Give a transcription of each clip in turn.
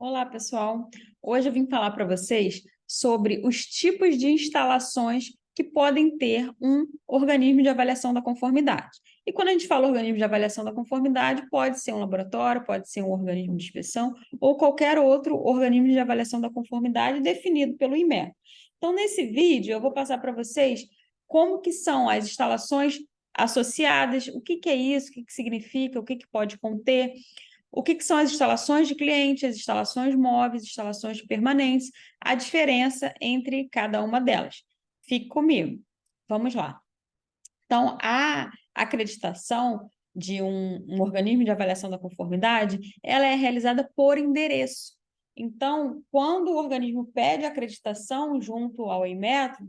Olá, pessoal. Hoje eu vim falar para vocês sobre os tipos de instalações que podem ter um organismo de avaliação da conformidade. E quando a gente fala organismo de avaliação da conformidade, pode ser um laboratório, pode ser um organismo de inspeção ou qualquer outro organismo de avaliação da conformidade definido pelo INME. Então, nesse vídeo, eu vou passar para vocês como que são as instalações associadas, o que é isso, o que significa, o que pode conter, o que são as instalações de cliente, as instalações móveis, instalações permanentes, a diferença entre cada uma delas. Fique comigo. Vamos lá. Então, a acreditação de um organismo de avaliação da conformidade, ela é realizada por endereço. Então, quando o organismo pede acreditação junto ao Inmetro,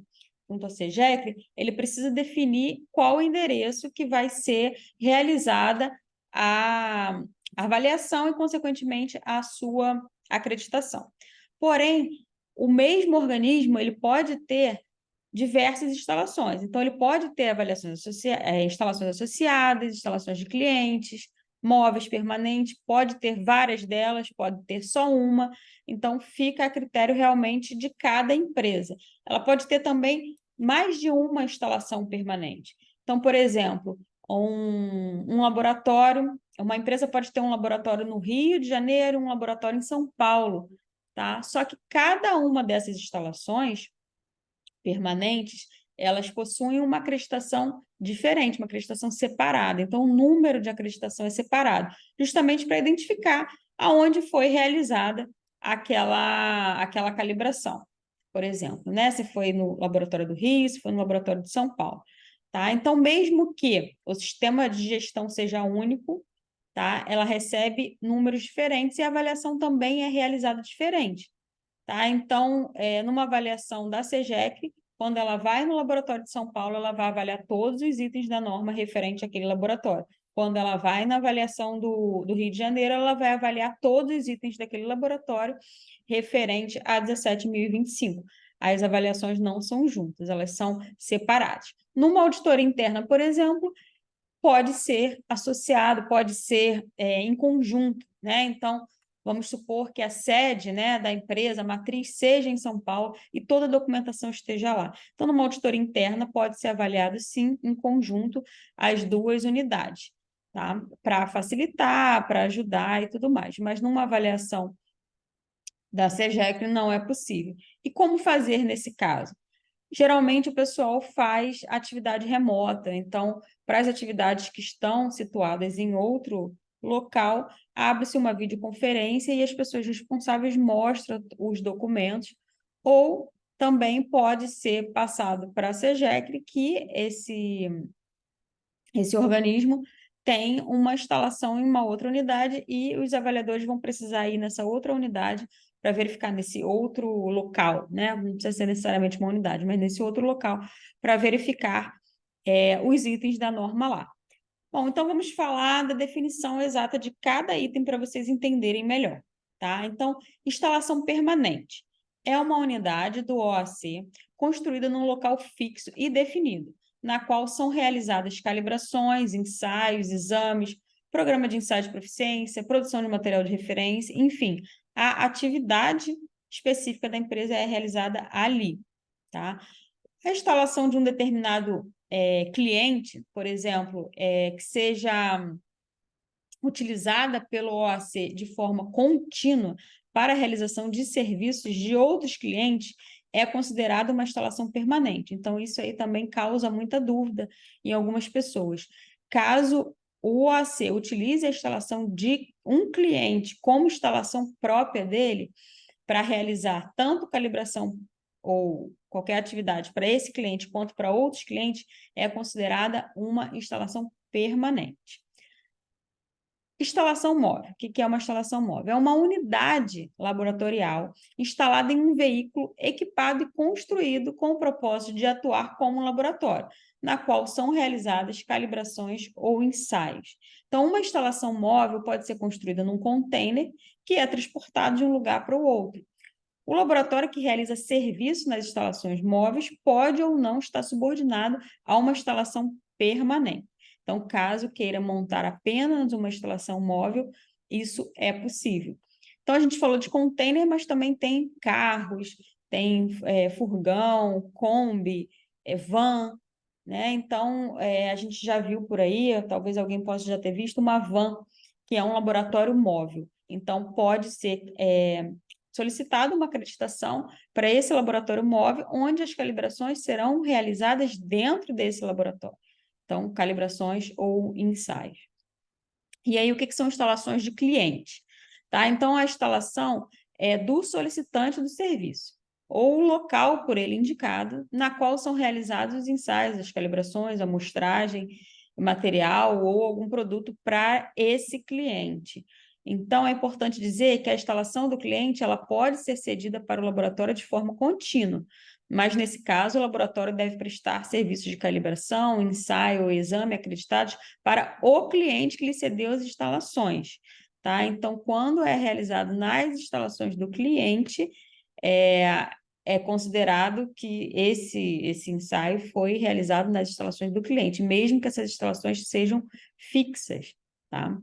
junto ao SEGECRE, ele precisa definir qual endereço que vai ser realizada a avaliação e, consequentemente, a sua acreditação. Porém, o mesmo organismo ele pode ter diversas instalações. Então, ele pode ter instalações associadas, instalações de clientes, móveis permanentes, pode ter várias delas, pode ter só uma. Então, fica a critério realmente de cada empresa. Ela pode ter também mais de uma instalação permanente. Então, por exemplo, um laboratório, uma empresa pode ter um laboratório no Rio de Janeiro, um laboratório em São Paulo, tá? Só que cada uma dessas instalações permanentes, elas possuem uma acreditação diferente, uma acreditação separada. Então, o número de acreditação é separado, justamente para identificar aonde foi realizada aquela calibração. Por exemplo, né? Se foi no laboratório do Rio, se foi no laboratório de São Paulo. Tá? Então, mesmo que o sistema de gestão seja único, tá? Ela recebe números diferentes e a avaliação também é realizada diferente. Tá? Então, numa avaliação da SEGECRE, quando ela vai no laboratório de São Paulo, ela vai avaliar todos os itens da norma referente àquele laboratório. Quando ela vai na avaliação do Rio de Janeiro, ela vai avaliar todos os itens daquele laboratório referente a 17.025. As avaliações não são juntas, elas são separadas. Numa auditoria interna, por exemplo, pode ser associado, pode ser em conjunto, né? Então, vamos supor que a sede, né, da empresa, a matriz, seja em São Paulo e toda a documentação esteja lá. Então, numa auditoria interna, pode ser avaliado, sim, em conjunto, as duas unidades, tá? Para facilitar, para ajudar e tudo mais. Mas numa avaliação da SEGECRE não é possível. E como fazer nesse caso? Geralmente o pessoal faz atividade remota, então, para as atividades que estão situadas em outro local, abre-se uma videoconferência e as pessoas responsáveis mostram os documentos, ou também pode ser passado para a SEGECRE que esse organismo tem uma instalação em uma outra unidade e os avaliadores vão precisar ir nessa outra unidade para verificar nesse outro local, né? Não precisa ser necessariamente uma unidade, mas nesse outro local para verificar os itens da norma lá. Bom, então vamos falar da definição exata de cada item para vocês entenderem melhor, tá? Então, instalação permanente é uma unidade do OAC construída num local fixo e definido, na qual são realizadas calibrações, ensaios, exames, programa de ensaio de proficiência, produção de material de referência, enfim, a atividade específica da empresa é realizada ali, tá? A instalação de um determinado cliente, por exemplo, que seja utilizada pelo OAC de forma contínua para a realização de serviços de outros clientes, é considerada uma instalação permanente. Então, isso aí também causa muita dúvida em algumas pessoas. Caso o OAC utilize a instalação de um cliente como instalação própria dele, para realizar tanto calibração ou qualquer atividade para esse cliente quanto para outros clientes, é considerada uma instalação permanente. Instalação móvel. O que é uma instalação móvel? É uma unidade laboratorial instalada em um veículo equipado e construído com o propósito de atuar como um laboratório, na qual são realizadas calibrações ou ensaios. Então, uma instalação móvel pode ser construída num container que é transportado de um lugar para o outro. O laboratório que realiza serviço nas instalações móveis pode ou não estar subordinado a uma instalação permanente. Então, caso queira montar apenas uma instalação móvel, isso é possível. Então, a gente falou de container, mas também tem carros, tem furgão, Kombi, van, né? Então, a gente já viu por aí, talvez alguém possa já ter visto, uma van, que é um laboratório móvel. Então, pode ser solicitada uma acreditação para esse laboratório móvel, onde as calibrações serão realizadas dentro desse laboratório. Então, calibrações ou ensaios. E aí, o que são instalações de cliente? Tá? Então, a instalação é do solicitante do serviço, ou o local por ele indicado, na qual são realizados os ensaios, as calibrações, a amostragem, material ou algum produto para esse cliente. Então, é importante dizer que a instalação do cliente ela pode ser cedida para o laboratório de forma contínua, mas, nesse caso, o laboratório deve prestar serviços de calibração, ensaio ou exame acreditados para o cliente que lhe cedeu as instalações. Tá? Então, quando é realizado nas instalações do cliente, é considerado que esse ensaio foi realizado nas instalações do cliente, mesmo que essas instalações sejam fixas. Tá?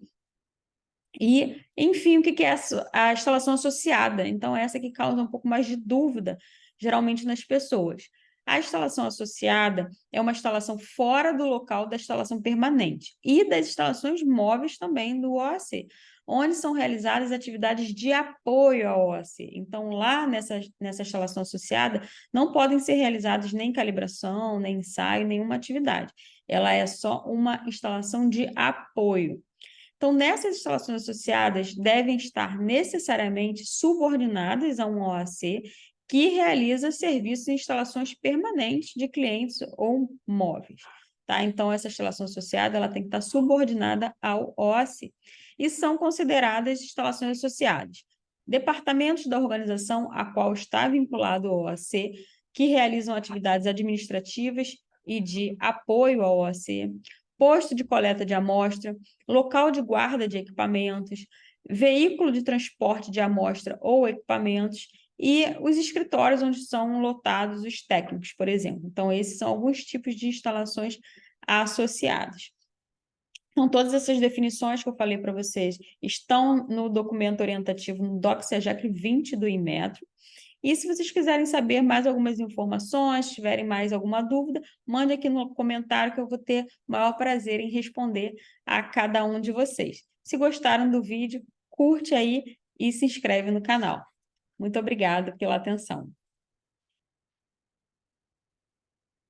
E, enfim, o que é a instalação associada? Então, essa que causa um pouco mais de dúvida, geralmente, nas pessoas. A instalação associada é uma instalação fora do local da instalação permanente e das instalações móveis também do OAC, onde são realizadas atividades de apoio ao OAC. Então, lá nessa instalação associada, não podem ser realizadas nem calibração, nem ensaio, nenhuma atividade. Ela é só uma instalação de apoio. Então, nessas instalações associadas devem estar necessariamente subordinadas a um OAC que realiza serviços e instalações permanentes de clientes ou móveis. Tá? Então, essa instalação associada ela tem que estar subordinada ao OAC. E são consideradas instalações associadas departamentos da organização a qual está vinculado o OAC, que realizam atividades administrativas e de apoio ao OAC, posto de coleta de amostra, local de guarda de equipamentos, veículo de transporte de amostra ou equipamentos e os escritórios onde são lotados os técnicos, por exemplo. Então, esses são alguns tipos de instalações associadas. Então, todas essas definições que eu falei para vocês estão no documento orientativo, no DOC-CEJAC 20 do Inmetro. E se vocês quiserem saber mais algumas informações, tiverem mais alguma dúvida, mande aqui no comentário que eu vou ter o maior prazer em responder a cada um de vocês. Se gostaram do vídeo, curte aí e se inscreve no canal. Muito obrigada pela atenção.